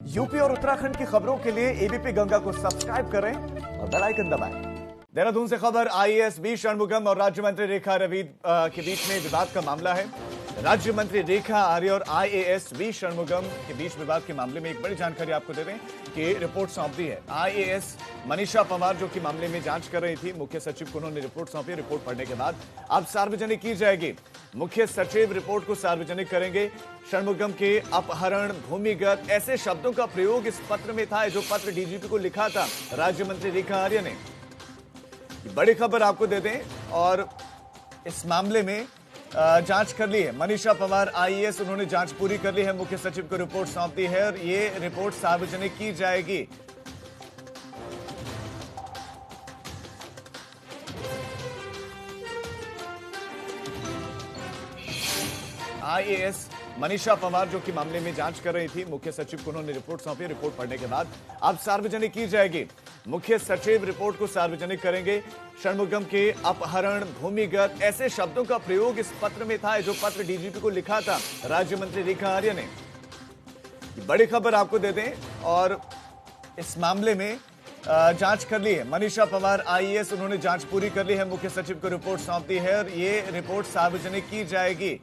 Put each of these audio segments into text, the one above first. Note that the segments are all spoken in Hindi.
यूपी और उत्तराखंड की खबरों के लिए एबीपी गंगा को सब्सक्राइब करें और बेल आइकन दबाएं। देहरादून से खबर, आईएएस वी षणमुगम और राज्य मंत्री रेखा रवीद के बीच में विवाद का मामला है। राज्य मंत्री रेखा आर्य और आईएएस वी षणमुगम के बीच विवाद के मामले में एक बड़ी जानकारी आपको दे दें कि रिपोर्ट सौंप दी है। आईएएस मनीषा पंवार जो कि मामले में जांच कर रही थी, मुख्य सचिव को उन्होंने रिपोर्ट सौंपी। रिपोर्ट पढ़ने के बाद अब सार्वजनिक की जाएगी। मुख्य सचिव रिपोर्ट को सार्वजनिक करेंगे। षणमुगम के अपहरण, भूमिगत ऐसे शब्दों का प्रयोग इस पत्र में था, जो पत्र डीजीपी को लिखा था राज्य मंत्री रेखा आर्य ने। बड़ी खबर आपको दे दें और इस मामले में जांच कर ली है। मनीषा पंवार आईएएस, उन्होंने जांच पूरी कर ली है। मुख्य सचिव को रिपोर्ट सौंप दी है और ये रिपोर्ट सार्वजनिक की जाएगी। आईएएस मनीषा पंवार जो कि मामले में जांच कर रही थी, मुख्य सचिव को उन्होंने रिपोर्ट सौंपी। रिपोर्ट पढ़ने के बाद अब सार्वजनिक की जाएगी। मुख्य सचिव रिपोर्ट को सार्वजनिक करेंगे। षणमुगम के अपहरण, भूमिगत ऐसे शब्दों का प्रयोग इस पत्र में था, जो पत्र डीजीपी को लिखा था राज्य मंत्री रेखा आर्य ने। बड़ी खबर आपको दे दें और इस मामले में जांच कर ली है। मनीषा पंवार आईएएस, उन्होंने जांच पूरी कर ली है। मुख्य सचिव को रिपोर्ट सौंप दी है और ये रिपोर्ट सार्वजनिक की जाएगी।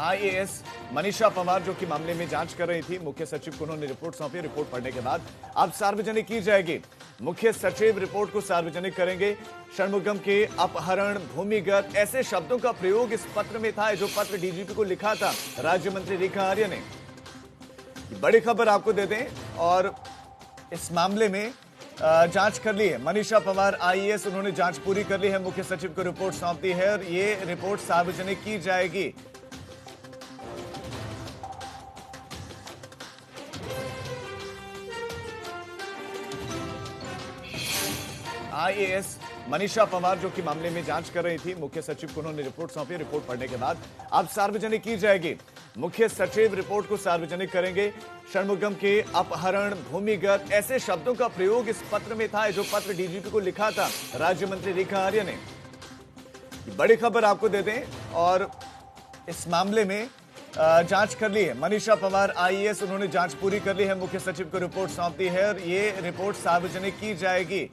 आईएएस मनीषा पंवार जो कि मामले में जांच कर रही थी, मुख्य सचिव को उन्होंने रिपोर्ट सौंपी। रिपोर्ट पढ़ने के बाद अब सार्वजनिक की जाएगी। मुख्य सचिव रिपोर्ट को सार्वजनिक करेंगे। षणमुगम के अपहरण, भूमिगत ऐसे शब्दों का प्रयोग इस पत्र में था, जो पत्र डीजीपी को लिखा था राज्य मंत्री रेखा आर्य ने। बड़ी खबर आपको दे दें और इस मामले में जांच कर ली है। मनीषा पंवार आईएएस, उन्होंने जांच पूरी कर ली है। मुख्य सचिव को रिपोर्ट सौंप दी है और ये रिपोर्ट सार्वजनिक की जाएगी। आईएएस मनीषा पंवार जो कि मामले में जांच कर रही थी, मुख्य सचिव को उन्होंने रिपोर्ट सौंपी। रिपोर्ट पढ़ने के बाद अब सार्वजनिक की जाएगी। मुख्य सचिव रिपोर्ट को सार्वजनिक करेंगे। षणमुगम के अपहरण, भूमिगत ऐसे शब्दों का प्रयोग इस पत्र में था, जो पत्र डीजीपी को लिखा था राज्य मंत्री रेखा आर्य ने। बड़ी खबर आपको दे दें और इस मामले में जांच कर ली है। मनीषा पंवार आईएएस, उन्होंने जांच पूरी कर ली है। मुख्य सचिव को रिपोर्ट सौंप दी है और ये रिपोर्ट सार्वजनिक की जाएगी।